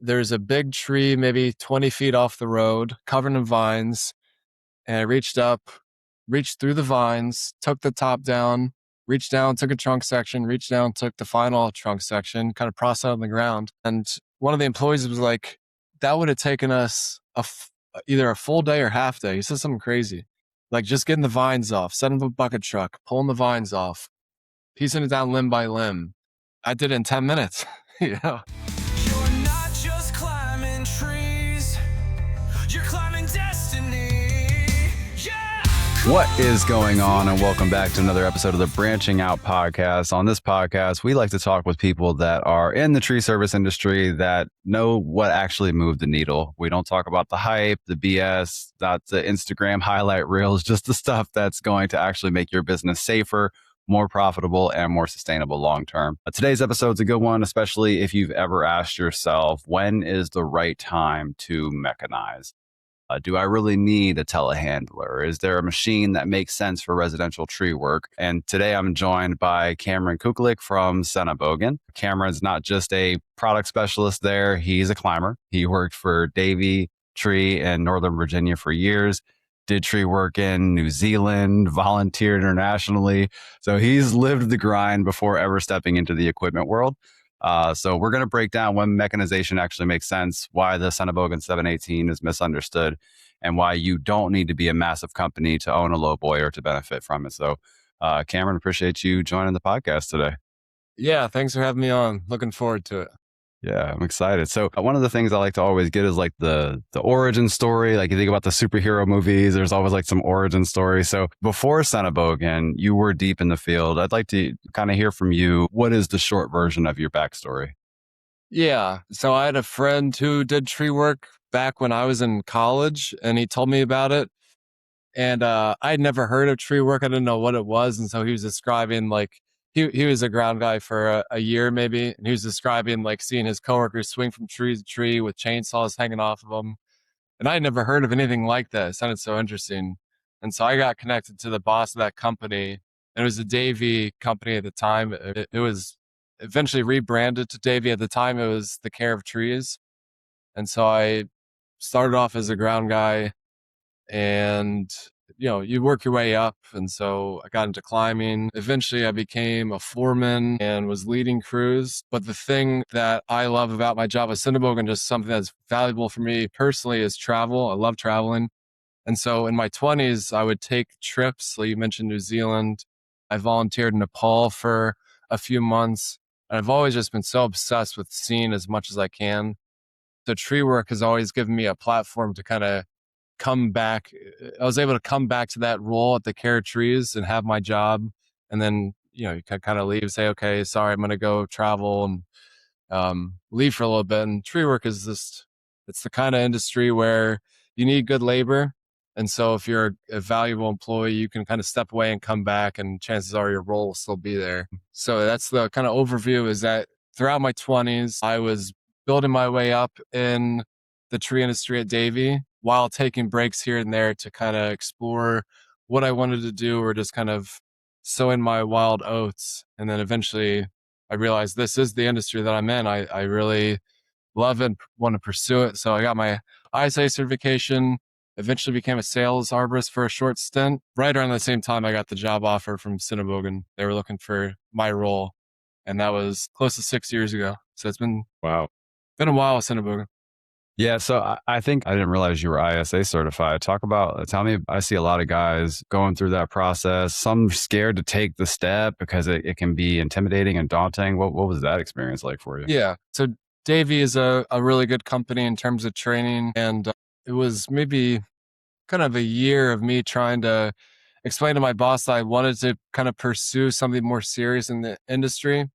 there's a big tree, maybe 20 feet off the road, covered in vines. And I reached through the vines, took the top down, reached down, took a trunk section, reached down, took the final trunk section, kind of processed it on the ground. And one of the employees was like, that would have taken us either a full day or half day. He said something crazy, like just getting the vines off, setting up a bucket truck, pulling the vines off, piecing it down limb by limb. I did it in 10 minutes. Yeah. You're not just climbing trees, you're climbing destiny. Yeah. What is going on? And welcome back to another episode of the Branching Out podcast. On this podcast, we like to talk with people that are in the tree service industry that know what actually moved the needle. We don't talk about the hype, the BS, not the Instagram highlight reels, just the stuff that's going to actually make your business safer, more profitable, and more sustainable long term. Today's episode is a good one, especially if you've ever asked yourself, when is the right time to mechanize? Do I really need a telehandler? Is there a machine that makes sense for residential tree work? And today I'm joined by Cameron Kuklick from SENNEBOGEN. Cameron's not just a product specialist there, he's a climber. He worked for Davey Tree in Northern Virginia for years, did tree work in New Zealand, volunteered internationally. So he's lived the grind before ever stepping into the equipment world. So we're going to break down when mechanization actually makes sense, why the SENNEBOGEN 718 is misunderstood, and why you don't need to be a massive company to own a lowboy or to benefit from it. So Cameron, appreciate you joining the podcast today. Yeah. Thanks for having me on. Looking forward to it. Yeah, I'm excited. So one of the things I like to always get is like the origin story. Like you think about the superhero movies, there's always like some origin story. So before SENNEBOGEN, you were deep in the field. I'd like to kind of hear from you. What is the short version of your backstory? Yeah. So I had a friend who did tree work back when I was in college, and he told me about it. And I had never heard of tree work. I didn't know what it was. And so he was describing like he was a ground guy for a year maybe, and he was describing like seeing his coworkers swing from tree to tree with chainsaws hanging off of them. And I had never heard of anything like that. It sounded so interesting. And so I got connected to the boss of that company. And it was a Davey company at the time. It was eventually rebranded to Davey. At the time, it was the Care of Trees. And so I started off as a ground guy, and you work your way up. And so I got into climbing. Eventually I became a foreman and was leading crews. But the thing that I love about my job at SENNEBOGEN, just something that's valuable for me personally, is travel. I love traveling. And so in my 20s, I would take trips. Like you mentioned New Zealand. I volunteered in Nepal for a few months. And I've always just been so obsessed with seeing as much as I can. The tree work has always given me a platform to kind of come back. I was able to come back to that role at the Care of Trees and have my job. And then, you can kind of leave and say, okay, sorry, I'm going to go travel and leave for a little bit. And tree work is it's the kind of industry where you need good labor. And so if you're a valuable employee, you can kind of step away and come back, and chances are your role will still be there. So that's the kind of overview, is that throughout my 20s, I was building my way up in the tree industry at Davey, while taking breaks here and there to kind of explore what I wanted to do, or just kind of sow in my wild oats. And then eventually I realized this is the industry that I'm in. I really love it, want to pursue it. So I got my ISA certification, eventually became a sales arborist for a short stint. Right around the same time, I got the job offer from SENNEBOGEN. They were looking for my role, and that was close to 6 years ago. So it's been a while with SENNEBOGEN. Yeah, so I think I didn't realize you were ISA certified. Tell me, I see a lot of guys going through that process. Some scared to take the step because it can be intimidating and daunting. What was that experience like for you? Yeah. So Davey is a really good company in terms of training. And it was maybe kind of a year of me trying to explain to my boss that I wanted to kind of pursue something more serious in the industry.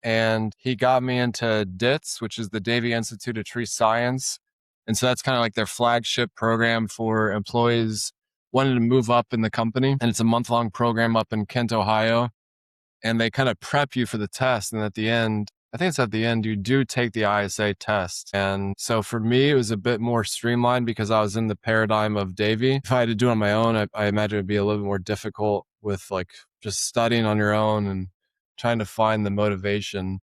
And he got me into DITS, which is the Davey Institute of Tree Science. And so that's kind of like their flagship program for employees wanting to move up in the company. And it's a month-long program up in Kent, Ohio. And they kind of prep you for the test. And at the end, you do take the ISA test. And so for me, it was a bit more streamlined because I was in the paradigm of Davey. If I had to do it on my own, I imagine it'd be a little bit more difficult with like just studying on your own and trying to find the motivation.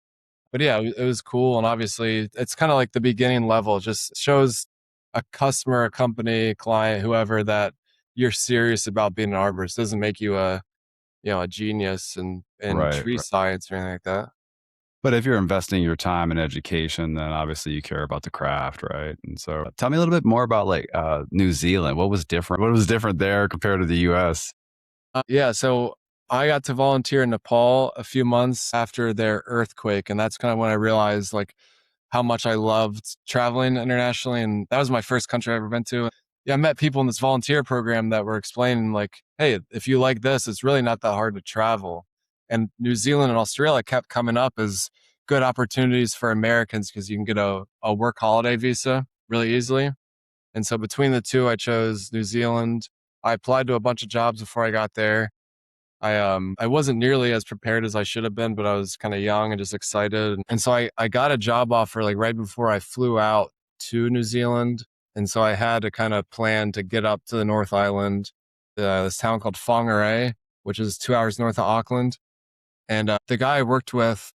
But yeah, it was cool. And obviously it's kind of like the beginning level. It just shows a customer, a company, client, whoever, that you're serious about being an arborist. It doesn't make you a genius in Right. tree science or anything like that. But if you're investing your time in education, then obviously you care about the craft, right? And so tell me a little bit more about like New Zealand. What was different? What was different there compared to the US? Yeah, so I got to volunteer in Nepal a few months after their earthquake, and that's kind of when I realized like how much I loved traveling internationally, and that was my first country I ever been to. Yeah, I met people in this volunteer program that were explaining like, hey, if you like this, it's really not that hard to travel. And New Zealand and Australia kept coming up as good opportunities for Americans because you can get a work holiday visa really easily. And so between the two, I chose New Zealand. I applied to a bunch of jobs before I got there. I wasn't nearly as prepared as I should have been, but I was kind of young and just excited. And so I got a job offer like right before I flew out to New Zealand. And so I had to kind of plan to get up to the North Island, this town called Whangarei, which is 2 hours north of Auckland. And the guy I worked with,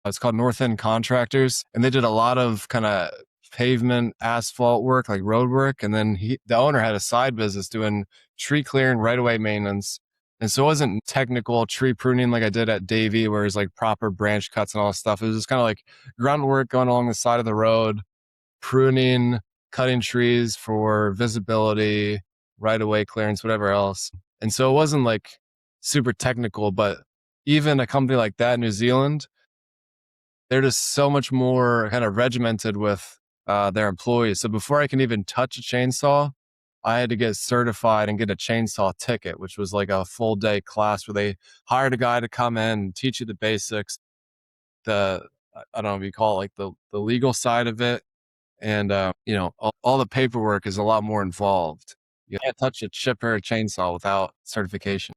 it's called North End Contractors, and they did a lot of kind of pavement, asphalt work, like road work. And then the owner had a side business doing tree clearing, right away maintenance. And so it wasn't technical tree pruning like I did at Davie, where it's like proper branch cuts and all this stuff. It was just kind of like grunt work going along the side of the road, pruning, cutting trees for visibility, right away clearance, whatever else. And so it wasn't like super technical, but even a company like that in New Zealand, they're just so much more kind of regimented with their employees. So before I can even touch a chainsaw, I had to get certified and get a chainsaw ticket, which was like a full day class where they hired a guy to come in and teach you the basics. I don't know if you call it like the legal side of it. And, all the paperwork is a lot more involved. You can't touch a chipper or chainsaw without certification.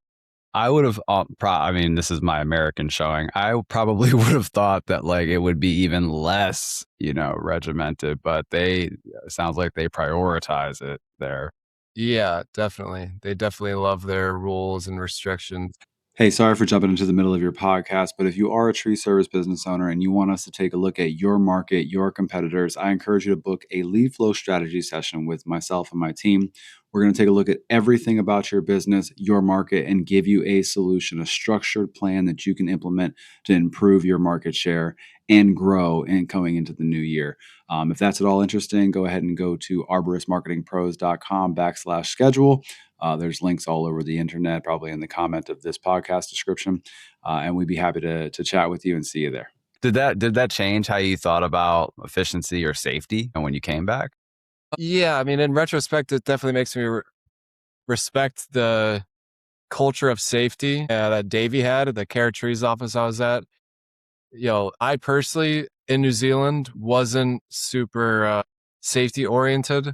I would have, I mean, this is my American showing. I probably would have thought that like it would be even less, regimented, but it sounds like they prioritize it there. Yeah, definitely. They definitely love their rules and restrictions. Hey, sorry for jumping into the middle of your podcast, but if you are a tree service business owner and you want us to take a look at your market, your competitors, I encourage you to book a lead flow strategy session with myself and my team. We're going to take a look at everything about your business, your market, and give you a solution, a structured plan that you can implement to improve your market share and grow and going into the new year. If that's at all interesting, go ahead and go to arboristmarketingpros.com/schedule. There's links all over the internet, probably in the comment of this podcast description. And we'd be happy to chat with you and see you there. Did that change how you thought about efficiency or safety when you came back? Yeah, I mean, in retrospect, it definitely makes me respect the culture of safety that Davey had at the Care Trees office I was at. I personally in New Zealand wasn't super safety oriented.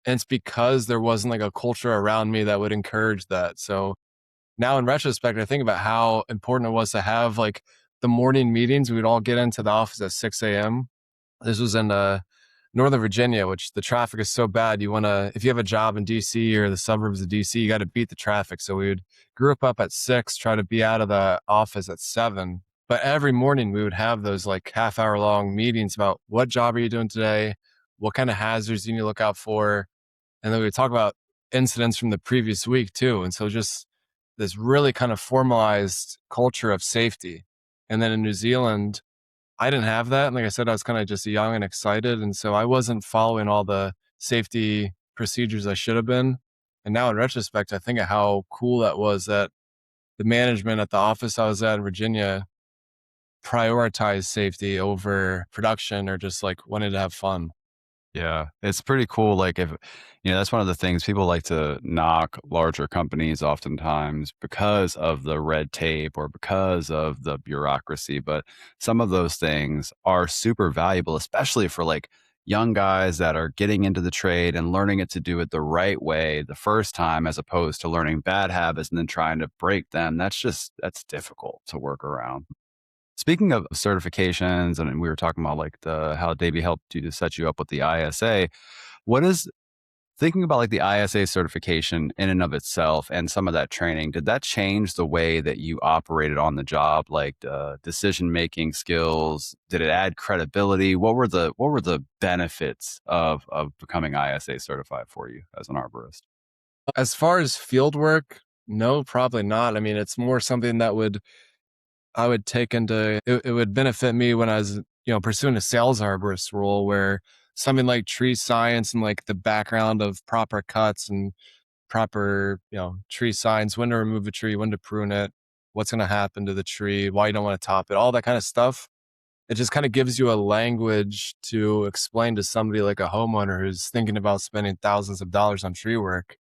And it's because there wasn't like a culture around me that would encourage that. So now in retrospect, I think about how important it was to have like the morning meetings. We'd all get into the office at 6 a.m. This was in Northern Virginia, which the traffic is so bad. If you have a job in DC or the suburbs of DC, you got to beat the traffic. So we would group up at 6, try to be out of the office at 7. But every morning we would have those like half-hour long meetings about what job are you doing today? What kind of hazards do you need to look out for? And then we would talk about incidents from the previous week too. And so just this really kind of formalized culture of safety. And then in New Zealand, I didn't have that. And like I said, I was kind of just young and excited. And so I wasn't following all the safety procedures I should have been. And now in retrospect, I think of how cool that was that the management at the office I was at in Virginia prioritized safety over production or just like wanted to have fun. Yeah, it's pretty cool. Like if, that's one of the things people like to knock larger companies oftentimes because of the red tape or because of the bureaucracy. But some of those things are super valuable, especially for like young guys that are getting into the trade and learning it to do it the right way the first time, as opposed to learning bad habits and then trying to break them. That's difficult to work around. Speaking of certifications, and we were talking about like how Davey helped you to set you up with the ISA. What is Thinking about like the ISA certification in and of itself and some of that training, did that change the way that you operated on the job, like decision making skills? Did it add credibility? What were the benefits of becoming ISA certified for you as an arborist? As far as field work, no, probably not. I mean, it's more something that I would take into it would benefit me when I was, pursuing a sales arborist role where something like tree science and like the background of proper cuts and proper, tree science, when to remove a tree, when to prune it, what's going to happen to the tree, why you don't want to top it, all that kind of stuff. It just kind of gives you a language to explain to somebody like a homeowner who's thinking about spending thousands of dollars on tree work.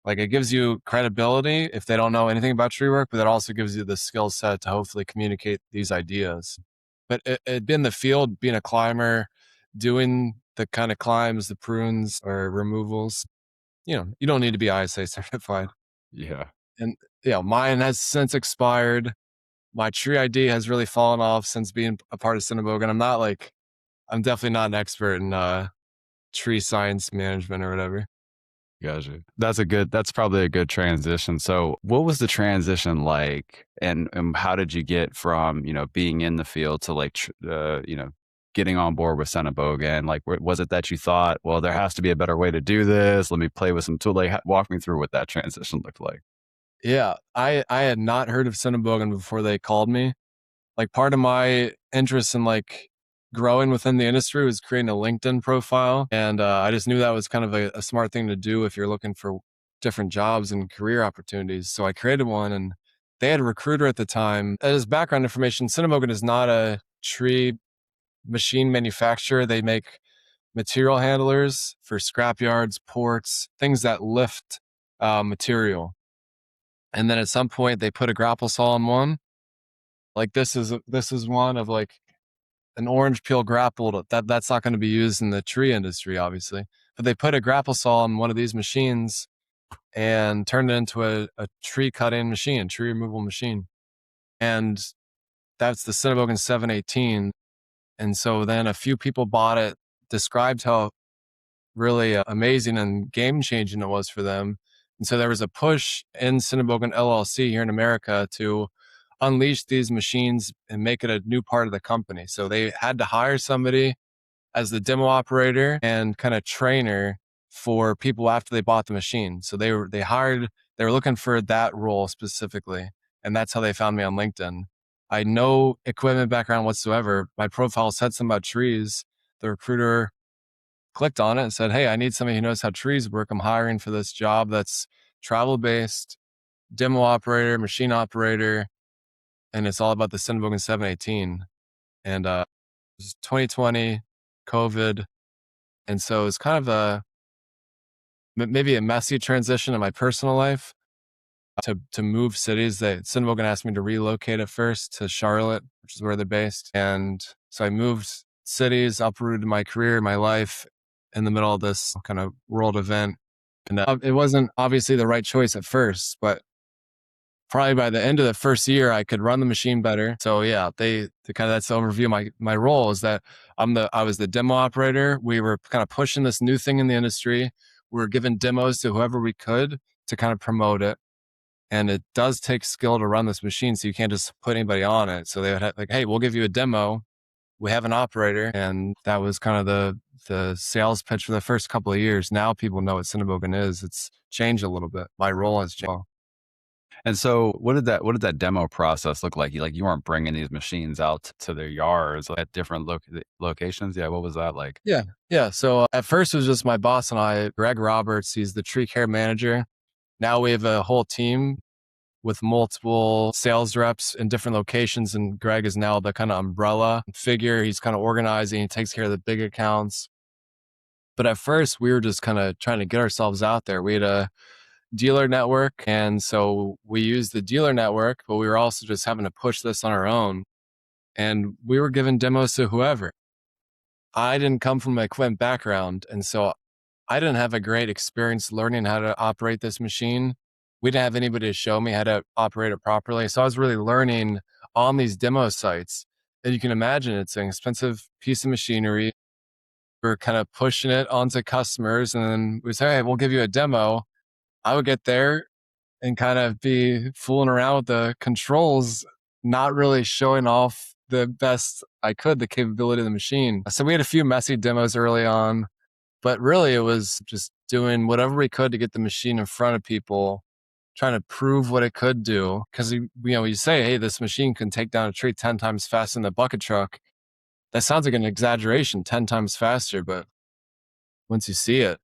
Like, it gives you credibility if they don't know anything about tree work, but it also gives you the skill set to hopefully communicate these ideas. But it being the field, being a climber, doing the kind of climbs, the prunes or removals, you don't need to be ISA certified. Yeah. And mine has since expired. My tree ID has really fallen off since being a part of SENNEBOGEN. I'm definitely not an expert in tree science management or whatever. Gotcha. That's probably a good transition. So what was the transition like and how did you get from, being in the field to like, getting on board with SENNEBOGEN? Like, was it that you thought, well, there has to be a better way to do this. Let me play with some tool. Like, walk me through what that transition looked like. Yeah, I had not heard of SENNEBOGEN before they called me. Like, part of my interest in like growing within the industry was creating a LinkedIn profile, and I just knew that was kind of a smart thing to do if you're looking for different jobs and career opportunities. So I created one, and they had a recruiter at the time. As background information, SENNEBOGEN is not a tree machine manufacturer. They make material handlers for scrap yards, ports, things that lift material. And then at some point they put a grapple saw on one. Like, this is one of like an orange peel grapple that's not going to be used in the tree industry, obviously. But they put a grapple saw on one of these machines and turned it into a tree cutting machine, tree removal machine. And that's the SENNEBOGEN 718. And so then a few people bought it, described how really amazing and game changing it was for them. And so there was a push in SENNEBOGEN LLC here in America to unleash these machines and make it a new part of the company. So they had to hire somebody as the demo operator and kind of trainer for people after they bought the machine. So they were looking for that role specifically. And that's how they found me on LinkedIn. I had no equipment background whatsoever. My profile said something about trees. The recruiter clicked on it and said, "Hey, I need somebody who knows how trees work. I'm hiring for this job that's travel based, demo operator, machine operator, and it's all about the SENNEBOGEN 718." And it was 2020, COVID, and so it's kind of maybe a messy transition in my personal life to move cities. That SENNEBOGEN asked me to relocate at first to Charlotte, which is where they're based, and so I moved cities, uprooted my career, my life in the middle of this kind of world event. And it wasn't obviously the right choice at first, but probably by the end of the first year, I could run the machine better. So yeah, that's the overview. My role is that I was the demo operator. We were kind of pushing this new thing in the industry. We were giving demos to whoever we could to kind of promote it. And it does take skill to run this machine, so you can't just put anybody on it. So they would have like, "Hey, we'll give you a demo. We have an operator." And that was kind of the sales pitch for the first couple of years. Now people know what SENNEBOGEN is. It's changed a little bit. My role has changed. And so what did that demo process look like? You weren't bringing these machines out to their yards at different locations. Yeah. What was that like? Yeah. Yeah. So at first it was just my boss and I, Greg Roberts. He's the tree care manager. Now we have a whole team with multiple sales reps in different locations. And Greg is now the kind of umbrella figure. He's kind of organizing, he takes care of the big accounts. But at first we were just kind of trying to get ourselves out there. We had a dealer network. And so we used the dealer network, but we were also just having to push this on our own. And we were giving demos to whoever. I didn't come from an equipment background. And so I didn't have a great experience learning how to operate this machine. We didn't have anybody to show me how to operate it properly. So I was really learning on these demo sites. And you can imagine it's an expensive piece of machinery. We were kind of pushing it onto customers, and then we say, hey, we'll give you a demo. I would get there and kind of be fooling around with the controls, not really showing off the best I could, the capability of the machine. So we had a few messy demos early on, but really it was just doing whatever we could to get the machine in front of people, trying to prove what it could do. Because you say, hey, this machine can take down a tree 10 times faster than the bucket truck. That sounds like an exaggeration, 10 times faster, but once you see it.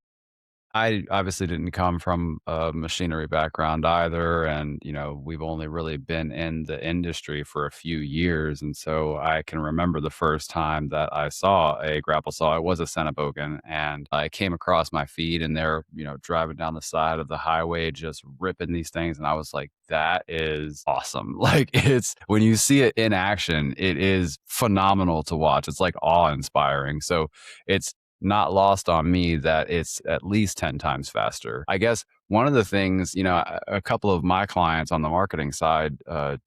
I obviously didn't come from a machinery background either. And, we've only really been in the industry for a few years. And so I can remember the first time that I saw a grapple saw. It was a SENNEBOGEN, and I came across my feed, and they're, driving down the side of the highway, just ripping these things. And I was like, that is awesome. Like, it's when you see it in action, it is phenomenal to watch. It's like awe inspiring. So it's not lost on me that it's at least 10 times faster. I guess one of the things, a couple of my clients on the marketing side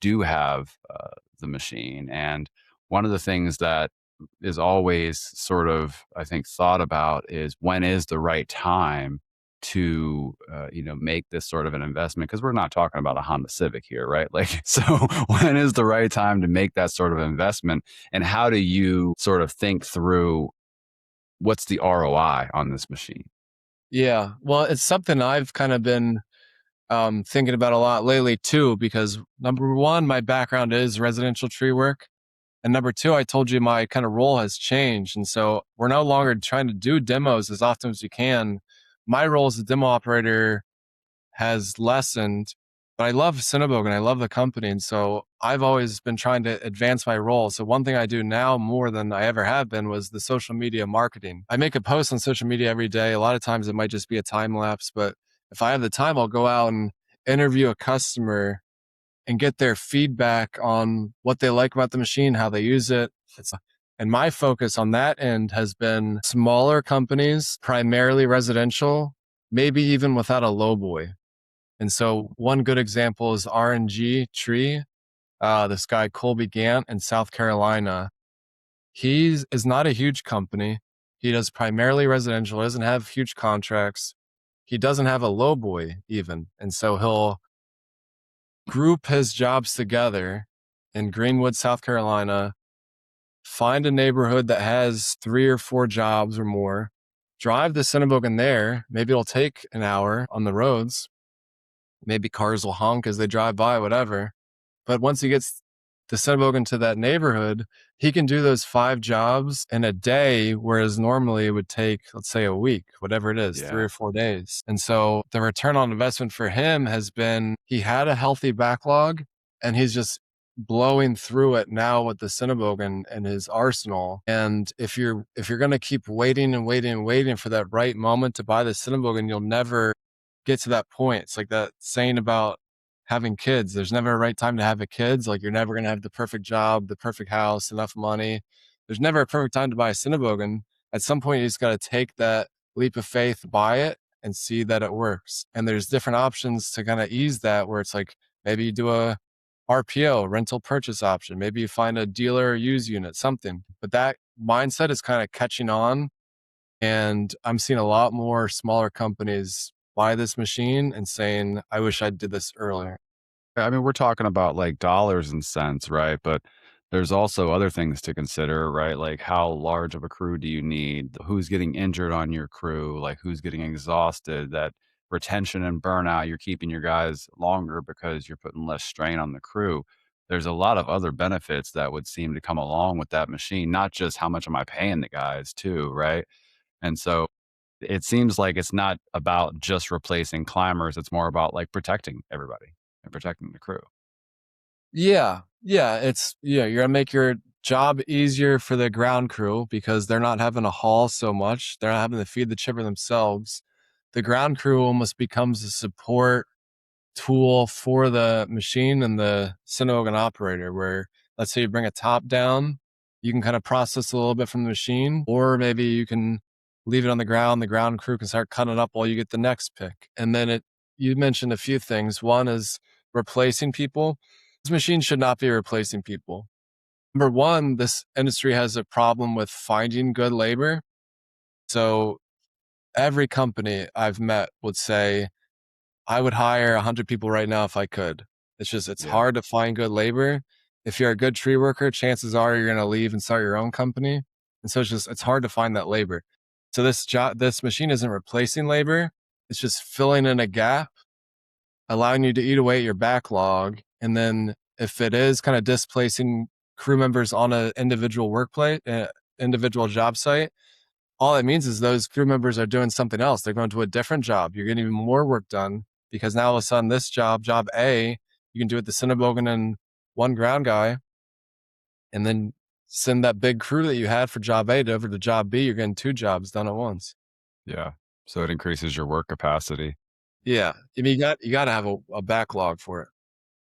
do have the machine. And one of the things that is always sort of, I think, thought about is when is the right time to make this sort of an investment, because we're not talking about a Honda Civic here, right? Like, so when is the right time to make that sort of investment, and how do you sort of think through what's the ROI on this machine? Yeah, well, it's something I've kind of been thinking about a lot lately too, because number one, my background is residential tree work. And number two, I told you my kind of role has changed. And so we're no longer trying to do demos as often as we can. My role as a demo operator has lessened, but I love SENNEBOGEN. I love the company. And so I've always been trying to advance my role. So one thing I do now more than I ever have been was the social media marketing. I make a post on social media every day. A lot of times it might just be a time lapse, but if I have the time, I'll go out and interview a customer and get their feedback on what they like about the machine, how they use it. And my focus on that end has been smaller companies, primarily residential, maybe even without a lowboy. And so one good example is R&G Tree, this guy, Colby Gant in South Carolina. He is not a huge company. He does primarily residential, doesn't have huge contracts. He doesn't have a lowboy even. And so he'll group his jobs together in Greenwood, South Carolina, find a neighborhood that has 3 or 4 jobs or more, drive the SENNEBOGEN there. Maybe it'll take an hour on the roads. Maybe cars will honk as they drive by, whatever. But once he gets the SENNEBOGEN to that neighborhood, he can do those 5 jobs in a day, whereas normally it would take, let's say, a week, whatever it is, 3 or 4 days. And so the return on investment for him has been, he had a healthy backlog and he's just blowing through it now with the SENNEBOGEN in his arsenal. And if you're going to keep waiting and waiting and waiting for that right moment to buy the SENNEBOGEN, you'll never get to that point. It's like that saying about having kids. There's never a right time to have a kids. Like, you're never going to have the perfect job, the perfect house, enough money. There's never a perfect time to buy a SENNEBOGEN. At some point, you just got to take that leap of faith, buy it, and see that it works. And there's different options to kind of ease that, where it's like, maybe you do a RPO, rental purchase option. Maybe you find a dealer or used unit, something. But that mindset is kind of catching on. And I'm seeing a lot more smaller companies buy this machine and saying, I wish I did this earlier. I mean, we're talking about like dollars and cents, right? But there's also other things to consider, right? Like, how large of a crew do you need? Who's getting injured on your crew? Like, who's getting exhausted? That retention and burnout, you're keeping your guys longer because you're putting less strain on the crew. There's a lot of other benefits that would seem to come along with that machine, not just how much am I paying the guys too, right? And so it seems like it's not about just replacing climbers. It's more about like protecting everybody and protecting the crew. Yeah. You're going to make your job easier for the ground crew because they're not having to haul so much. They're not having to feed the chipper themselves. The ground crew almost becomes a support tool for the machine and the SENNEBOGEN operator, where let's say you bring a top down, you can kind of process a little bit from the machine, or maybe you can leave it on the ground. The ground crew can start cutting it up while you get the next pick. And then you mentioned a few things. One is replacing people. This machine should not be replacing people. Number one, this industry has a problem with finding good labor. So every company I've met would say, I would hire 100 people right now if I could. It's Yeah. hard to find good labor. If you're a good tree worker, chances are you're going to leave and start your own company. And so it's hard to find that labor. So this machine isn't replacing labor. It's just filling in a gap, allowing you to eat away at your backlog. And then if it is kind of displacing crew members on an individual workplace, individual job site, all it means is those crew members are doing something else. They're going to a different job. You're getting even more work done because now all of a sudden this job A, you can do it the SENNEBOGEN and one ground guy, and then send that big crew that you had for job A over to job B. You're getting 2 jobs done at once. Yeah. So it increases your work capacity. Yeah. I mean, you got to have a backlog for it.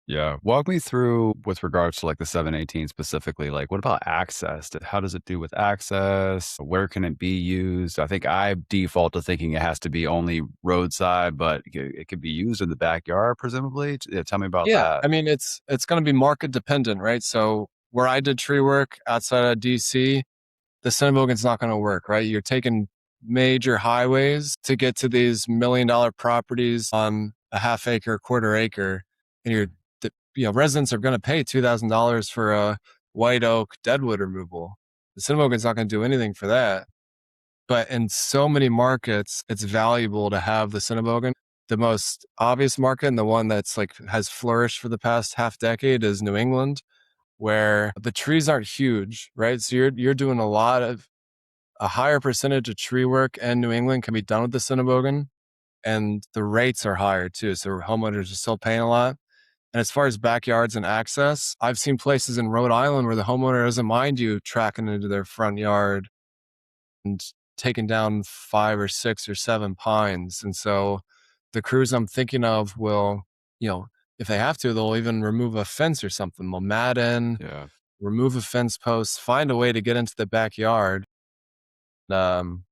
Yeah. Walk me through with regards to like the 718 specifically. Like, what about access? How does it do with access? Where can it be used? I think I default to thinking it has to be only roadside, but it could be used in the backyard, presumably. Yeah, tell me about Yeah. that. I mean, it's going to be market dependent, right? So where I did tree work outside of DC, the SENNEBOGEN's not going to work, right? You're taking major highways to get to these $1 million properties on a half acre, quarter acre, and residents are going to pay $2,000 for a white oak deadwood removal. The SENNEBOGEN's not going to do anything for that. But in so many markets, it's valuable to have the SENNEBOGEN. The most obvious market and the one that's like has flourished for the past half decade is New England, where the trees aren't huge, right? So you're doing a higher percentage of tree work in New England can be done with the SENNEBOGEN, and the rates are higher too. So homeowners are still paying a lot. And as far as backyards and access, I've seen places in Rhode Island where the homeowner doesn't mind you tracking into their front yard and taking down 5 or 6 or 7 pines. And so the crews I'm thinking of will, if they have to, they'll even remove a fence or something. They'll mat in, Yeah. remove a fence post, find a way to get into the backyard. And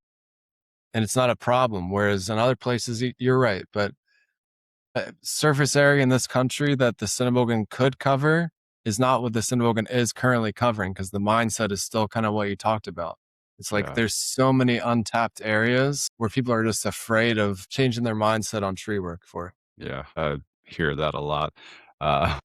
it's not a problem. Whereas in other places, you're right, but surface area in this country that the SENNEBOGEN could cover is not what the SENNEBOGEN is currently covering, because the mindset is still kind of what you talked about. It's like Yeah. there's so many untapped areas where people are just afraid of changing their mindset on tree work for. Yeah. I hear that a lot.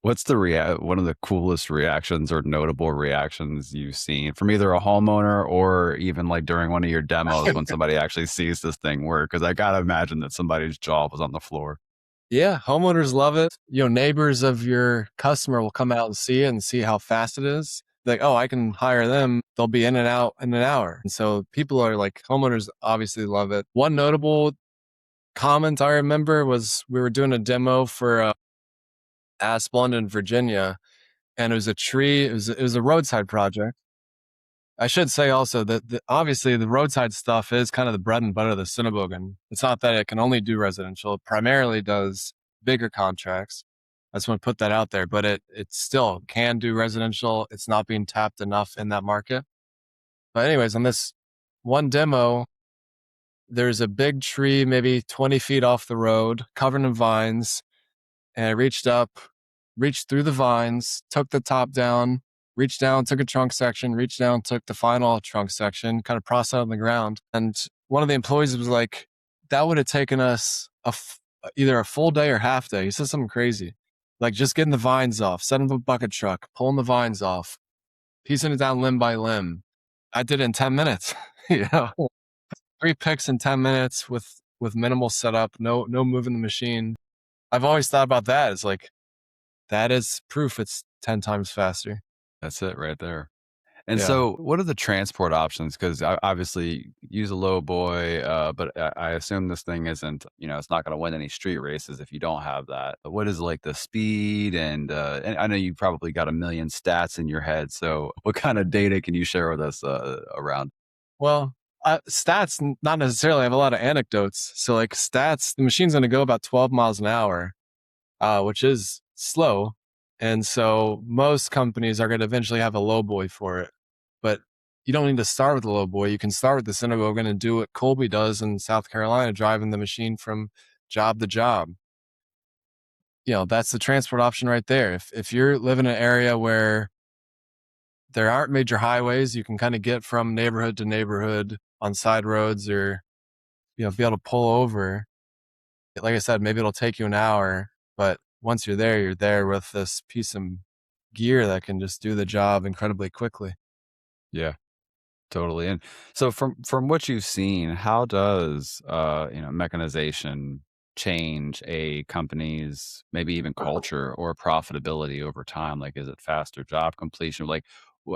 What's one of the coolest reactions or notable reactions you've seen from either a homeowner or even like during one of your demos when somebody actually sees this thing work? Because I gotta imagine that somebody's jaw was on the floor. Yeah, homeowners love it. Neighbors of your customer will come out and see it and see how fast it is. Like, oh, I can hire them. They'll be in and out in an hour. And so people are like, homeowners obviously love it. One notable comment I remember was we were doing a demo for Asplund in Virginia, and it was a tree. It was a roadside project. I should say also that obviously the roadside stuff is kind of the bread and butter of the SENNEBOGEN. It's not that it can only do residential. It primarily does bigger contracts. I just want to put that out there, but it still can do residential. It's not being tapped enough in that market. But anyways, on this one demo, there's a big tree, maybe 20 feet off the road, covered in vines. And I reached through the vines, took the top down, reached down, took a trunk section, reached down, took the final trunk section, kind of processed it on the ground. And one of the employees was like, that would have taken us either a full day or half day. He said something crazy, like just getting the vines off, setting up a bucket truck, pulling the vines off, piecing it down limb by limb. I did it in 10 minutes, 3 picks in 10 minutes with minimal setup, no moving the machine. I've always thought about that. It's like, that is proof it's 10 times faster. That's it right there. And Yeah. so, what are the transport options? Because obviously, use a low boy, but I assume this thing isn't, it's not going to win any street races if you don't have that. But what is like the speed? And I know you probably got a million stats in your head. So, what kind of data can you share with us around? Well, stats, not necessarily. I have a lot of anecdotes. So, like stats, the machine's going to go about 12 miles an hour, which is slow. And so most companies are going to eventually have a low boy for it. But you don't need to start with the low boy. You can start with the SENNEBOGEN and do what Colby does in South Carolina, driving the machine from job to job. That's the transport option right there. If you're living in an area where there aren't major highways, you can kind of get from neighborhood to neighborhood on side roads or, be able to pull over. Like I said, maybe it'll take you an hour, but once you're there with this piece of gear that can just do the job incredibly quickly. Yeah. Totally. And so from what you've seen, how does mechanization change a company's maybe even culture or profitability over time? Like, is it faster job completion? Like,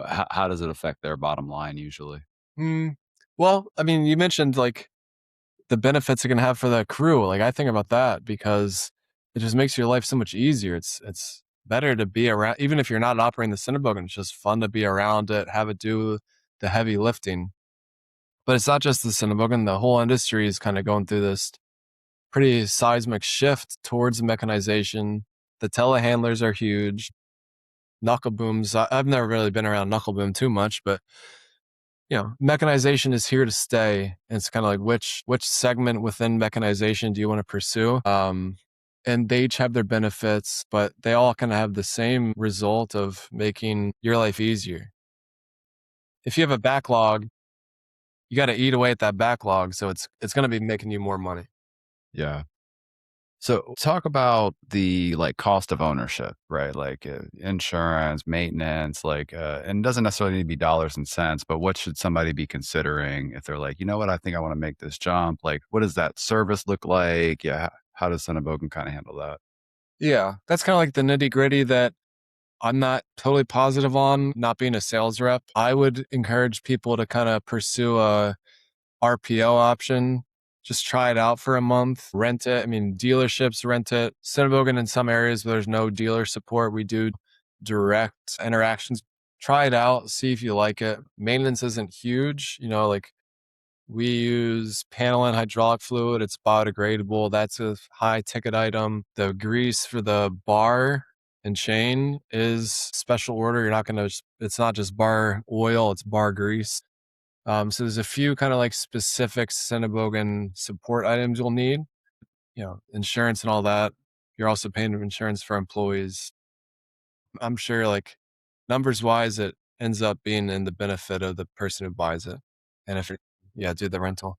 how does it affect their bottom line usually? Mm, well, I mean, you mentioned like the benefits it can have for the crew. Like I think about that because it just makes your life so much easier. It's better to be around, even if you're not operating the SENNEBOGEN. It's just fun to be around it, have it do the heavy lifting. But it's not just the SENNEBOGEN. The whole industry is kind of going through this pretty seismic shift towards mechanization. The telehandlers are huge. Knuckle booms. I've never really been around knuckle boom too much, but mechanization is here to stay. And it's kind of like which segment within mechanization do you want to pursue? And they each have their benefits, but they all kind of have the same result of making your life easier. If you have a backlog, you got to eat away at that backlog, so it's going to be making you more money. Yeah. So talk about the like cost of ownership, right? Like insurance, maintenance, and it doesn't necessarily need to be dollars and cents, but what should somebody be considering if they're like, you know what, I think I want to make this jump? Like, what does that service look like? Yeah. How does SENNEBOGEN kind of handle that? Yeah, that's kind of like the nitty gritty that I'm not totally positive on. Not being a sales rep, I would encourage people to kind of pursue a RPO option. Just try it out for a month, rent it. I mean, dealerships rent it. SENNEBOGEN in some areas where there's no dealer support, we do direct interactions. Try it out, see if you like it. Maintenance isn't huge, like we use panel and hydraulic fluid. It's biodegradable. That's a high ticket item. The grease for the bar and chain is special order. You're not going to, it's not just bar oil, it's bar grease. So there's a few kind of like specific SENNEBOGEN support items you'll need, insurance and all that. You're also paying insurance for employees. I'm sure like numbers wise, it ends up being in the benefit of the person who buys it. And if it, yeah, do the rental.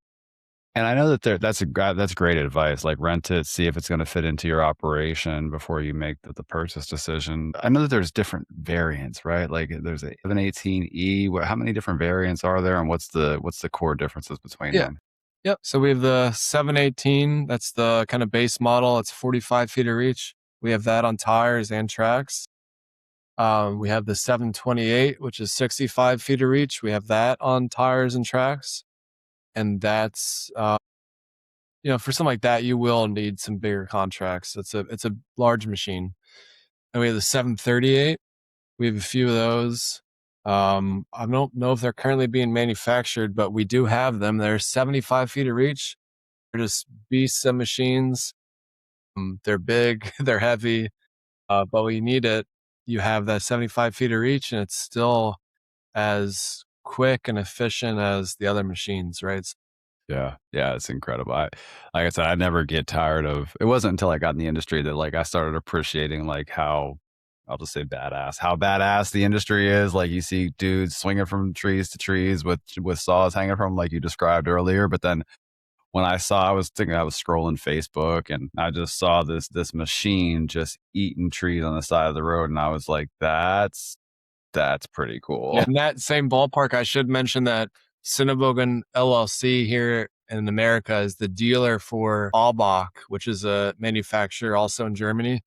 And I know that that's great advice. Like rent it, see if it's going to fit into your operation before you make the purchase decision. I know that there's different variants, right? Like there's a 718E. How many different variants are there, and what's the core differences between Yeah. them? Yep. So we have the 718. That's the kind of base model. It's 45 feet of reach. We have that on tires and tracks. We have the 728, which is 65 feet of reach. We have that on tires and tracks. And that's, for something like that, you will need some bigger contracts. It's a large machine. And we have the 738. We have a few of those. I don't know if they're currently being manufactured, but we do have them. They're 75 feet of reach. They're just beasts of machines. They're big, they're heavy, but when you need it, you have that 75 feet of reach, and it's still as quick and efficient as the other machines, right? Yeah. Yeah. It's incredible. Like I said, I never get tired of it. Wasn't until I got in the industry that like I started appreciating like how I'll just say how badass the industry is. Like you see dudes swinging from trees to trees with saws hanging from 'em like you described earlier. But then when I was thinking I was scrolling Facebook and I just saw this machine just eating trees on the side of the road. And I was like, that's pretty Yeah, cool. in that same ballpark, I should mention that SENNEBOGEN LLC here in America is the dealer for Albach, which is a manufacturer also in Germany.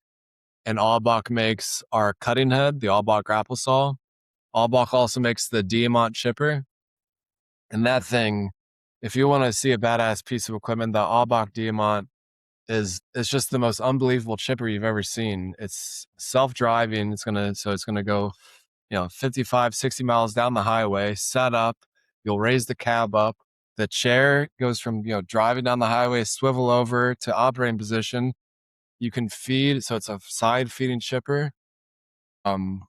And Albach makes our cutting head, the Albach grapple saw. Albach also makes the Diamant chipper. And that thing, if you want to see a badass piece of equipment, the Albach Diamant it's just the most unbelievable chipper you've ever seen. It's self-driving. It's gonna go, 55, 60 miles down the highway, set up. You'll raise the cab up. The chair goes from, driving down the highway, swivel over to operating position. You can feed, so it's a side feeding chipper. And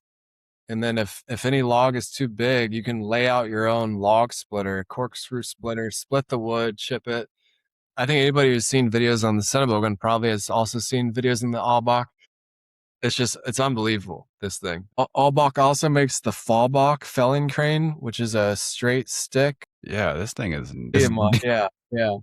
then if any log is too big, you can lay out your own log splitter, corkscrew splitter, split the wood, chip it. I think anybody who's seen videos on the SENNEBOGEN probably has also seen videos in the Albach. It's unbelievable, this thing. Albach also makes the Fallbach felling crane, which is a straight stick Yeah, this thing is Yeah, yeah.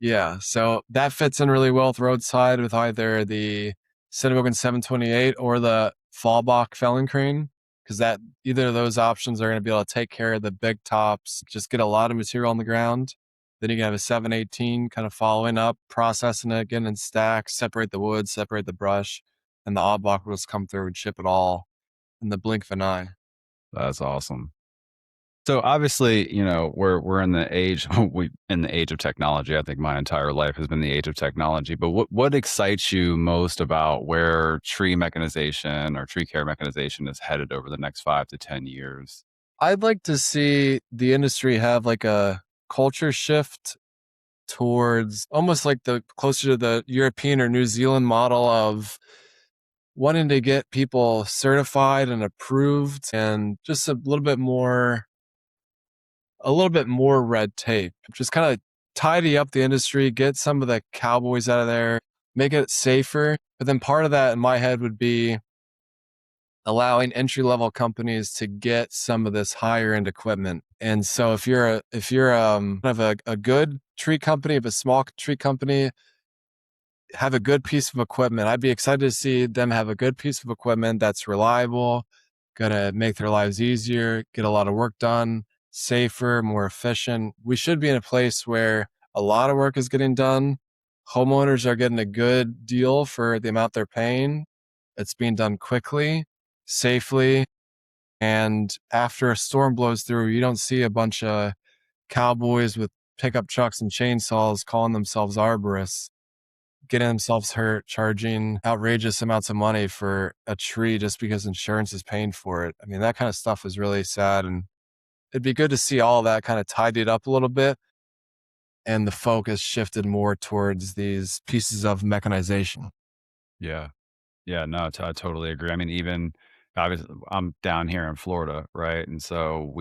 Yeah, so that fits in really well with roadside with either the SENNEBOGEN 728 or the fallback felling crane, because that either of those options are going to be able to take care of the big tops, just get a lot of material on the ground. Then you can have a 718 kind of following up, processing it again in stacks, separate the wood, separate the brush, and the oddblock will just come through and ship it all in the blink of an eye. That's awesome. So obviously, we're in the age we in the age of technology. I think my entire life has been the age of technology. But what excites you most about where tree mechanization or tree care mechanization is headed over the next 5 to 10 years? I'd like to see the industry have like a culture shift towards almost like the closer to the European or New Zealand model of wanting to get people certified and approved, and just a little bit more red tape. Just kind of tidy up the industry, get some of the cowboys out of there, make it safer. But then part of that in my head would be allowing entry level companies to get some of this higher end equipment. And so if you're kind of a good tree company, but small tree company, have a good piece of equipment. I'd be excited to see them have a good piece of equipment that's reliable, gonna make their lives easier, get a lot of work done, safer, more efficient. We should be in a place where a lot of work is getting done. Homeowners are getting a good deal for the amount they're paying. It's being done quickly, safely, and after a storm blows through, you don't see a bunch of cowboys with pickup trucks and chainsaws calling themselves arborists, getting themselves hurt, charging outrageous amounts of money for a tree just because insurance is paying for it. I mean, that kind of stuff is really sad. And it'd be good to see all that kind of tidied up a little bit and the focus shifted more towards these pieces of mechanization. Yeah. Yeah, no, I totally agree. I mean, even obviously, I'm down here in Florida, right? And so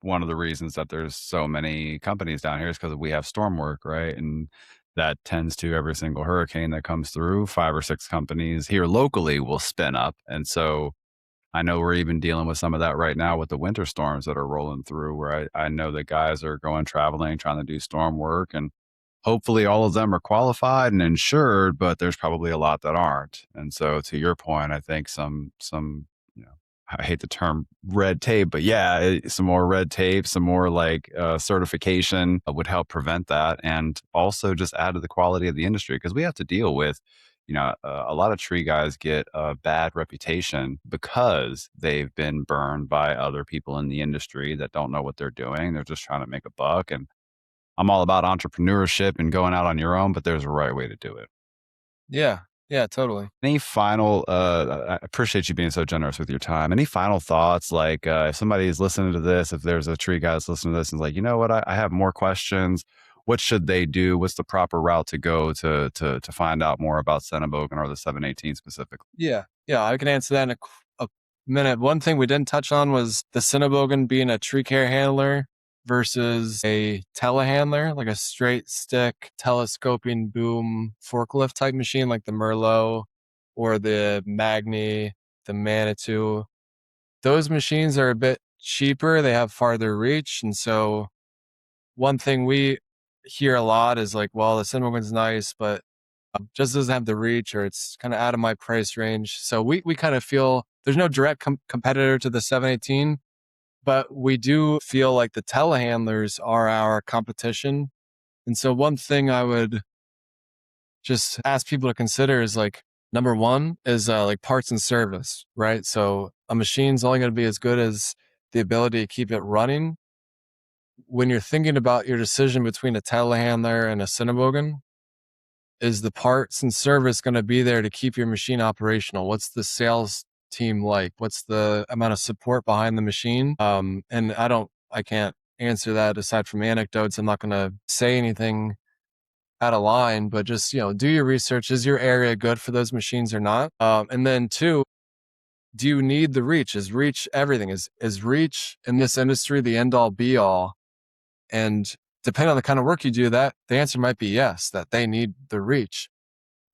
one of the reasons that there's so many companies down here is because we have storm work, right? And that tends to every single hurricane that comes through, 5 or 6 companies here locally will spin up. And so I know we're even dealing with some of that right now with the winter storms that are rolling through, where I know that guys are going traveling, trying to do storm work. And hopefully all of them are qualified and insured, but there's probably a lot that aren't. And so to your point, I think some, I hate the term red tape, but yeah, some more red tape, some more like certification would help prevent that, and also just add to the quality of the industry, because we have to deal with, a lot of tree guys get a bad reputation because they've been burned by other people in the industry that don't know what they're doing. They're just trying to make a buck. And I'm all about entrepreneurship and going out on your own, but there's a right way to do it. Yeah. Yeah, totally. Any final, I appreciate you being so generous with your time. Any final thoughts? Like, if somebody is listening to this, if there's a tree guy that's listening to this and is like, you know what, I have more questions. What should they do? What's the proper route to go to find out more about SENNEBOGEN or the 718 specifically? Yeah. Yeah. I can answer that in a minute. One thing we didn't touch on was the SENNEBOGEN being a tree care handler versus a telehandler, like a straight stick telescoping boom forklift type machine like the Merlot or the Magni, the Manitou. Those machines are a bit cheaper. They have farther reach. And so one thing we hear a lot is like, well, the SENNEBOGEN's nice, but just doesn't have the reach, or it's kind of out of my price range. So we kind of feel there's no direct competitor to the 718, but we do feel like the telehandlers are our competition. And so one thing I would just ask people to consider is like, number one is like parts and service, right? So a machine's only going to be as good as the ability to keep it running. When you're thinking about your decision between a telehandler and a SENNEBOGEN, is the parts and service going to be there to keep your machine operational? What's the sales team like? What's the amount of support behind the machine? And I can't answer that aside from anecdotes. I'm not going to say anything out of line, but just, do your research. Is your area good for those machines or not? And then two, do you need the reach? Is reach everything? Is reach in this industry the end all be all? And depending on the kind of work you do, that the answer might be yes, that they need the reach.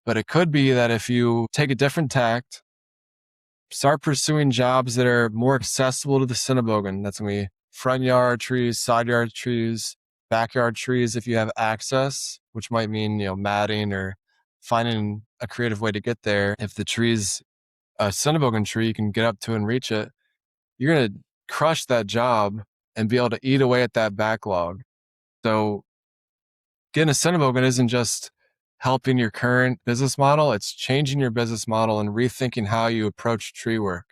But it could be that if you take a different tact, start pursuing jobs that are more accessible to the SENNEBOGEN, that's going to be front yard trees, side yard trees, backyard trees if you have access, which might mean, matting or finding a creative way to get there. If the tree's a SENNEBOGEN tree, you can get up to and reach it. You're going to crush that job and be able to eat away at that backlog. So getting a SENNEBOGEN isn't just helping your current business model, it's changing your business model and rethinking how you approach tree work,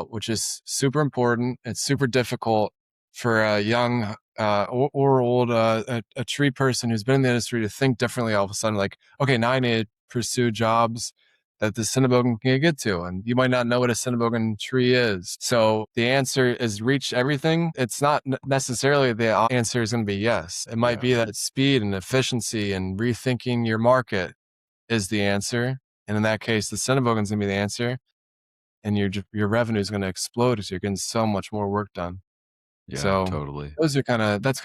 which is super important. It's super difficult for a young or old a tree person who's been in the industry to think differently all of a sudden, like, okay, now I need to pursue jobs that the SENNEBOGEN can get to. And you might not know what a SENNEBOGEN tree is. So the answer is reach everything. It's not necessarily the answer is going to be yes. It might be that speed and efficiency and rethinking your market is the answer. And in that case, the SENNEBOGEN is going to be the answer. And your revenue is going to explode as you're getting so much more work done. Yeah, so totally. that's kind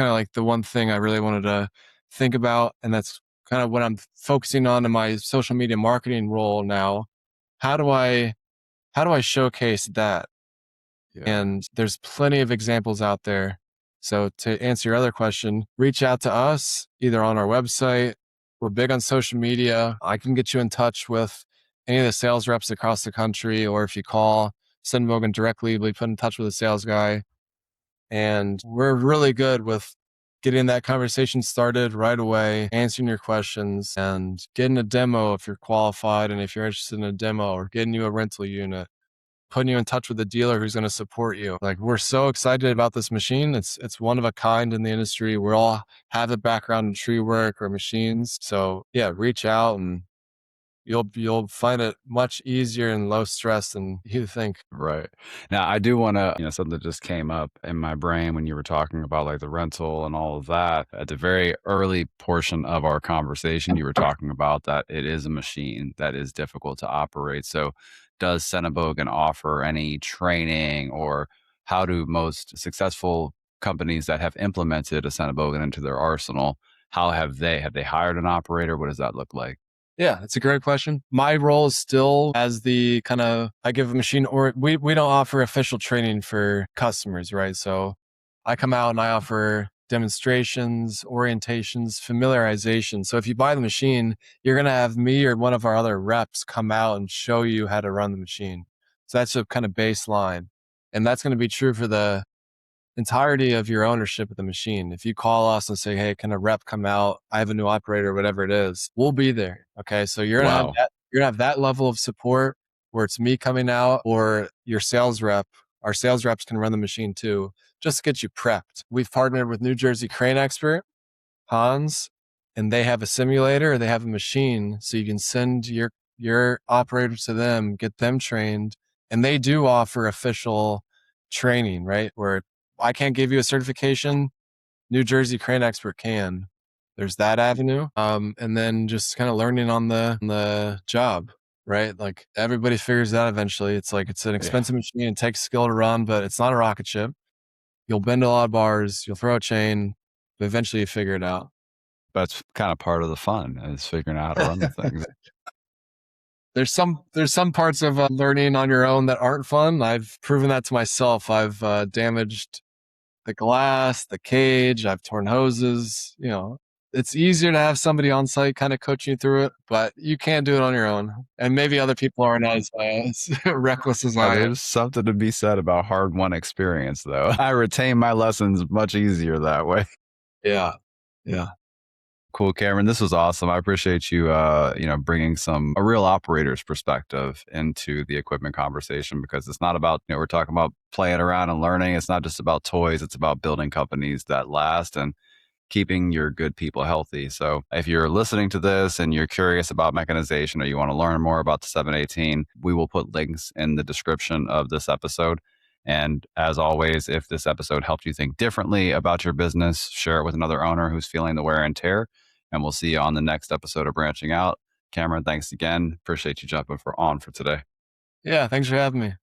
of like the one thing I really wanted to think about. And that's kind of what I'm focusing on in my social media marketing role now. How do I showcase that? Yeah. And there's plenty of examples out there. So to answer your other question, reach out to us either on our website. We're big on social media. I can get you in touch with any of the sales reps across the country, or if you call SENNEBOGEN directly, we put in touch with a sales guy. And we're really good with getting that conversation started right away, answering your questions, and getting a demo if you're qualified and if you're interested in a demo, or getting you a rental unit, putting you in touch with a dealer who's going to support you. Like, we're so excited about this machine. It's one of a kind in the industry. We all have a background in tree work or machines. So yeah, reach out and you'll find it much easier and low stress than you think. Right. Now, I do want to, something just came up in my brain when you were talking about like the rental and all of that. At the very early portion of our conversation, you were talking about that it is a machine that is difficult to operate. So, does SENNEBOGEN offer any training, or how do most successful companies that have implemented a SENNEBOGEN into their arsenal, how have they hired an operator? What does that look like? Yeah, it's a great question. My role is still as the I give a machine, or we don't offer official training for customers, right? So I come out and I offer demonstrations, orientations, familiarization. So if you buy the machine, you're going to have me or one of our other reps come out and show you how to run the machine. So that's a kind of baseline. And that's going to be true for the entirety of your ownership of the machine. If you call us and say, hey, can a rep come out? I have a new operator, whatever it is, we'll be there. Okay. So you're gonna have that level of support where it's me coming out, or your sales rep. Our sales reps can run the machine too, just to get you prepped. We've partnered with New Jersey Crane Expert, Hans, and they have a simulator, they have a machine. So you can send your operator to them, get them trained. And they do offer official training, right? Where I can't give you a certification, New Jersey Crane Expert can. There's that avenue. And then just kind of learning on the job, right? Like, everybody figures it out eventually. It's like, it's an expensive machine. It takes skill to run, but it's not a rocket ship. You'll bend a lot of bars, you'll throw a chain, but eventually you figure it out. That's kind of part of the fun, is figuring out how to run the things. There's some parts of learning on your own that aren't fun. I've proven that to myself. I've damaged the glass, the cage, I've torn hoses. It's easier to have somebody on site kind of coaching you through it, but you can't do it on your own. And maybe other people aren't as reckless as I am. There's something to be said about hard-won experience, though. I retain my lessons much easier that way. Yeah. Cool, Cameron. This was awesome. I appreciate you, bringing a real operator's perspective into the equipment conversation, because it's not about, we're talking about playing around and learning. It's not just about toys. It's about building companies that last and keeping your good people healthy. So if you're listening to this and you're curious about mechanization, or you want to learn more about the 718, we will put links in the description of this episode. And as always, if this episode helped you think differently about your business, share it with another owner who's feeling the wear and tear. And we'll see you on the next episode of Branching Out. Cameron, thanks again. Appreciate you jumping on for today. Yeah, thanks for having me.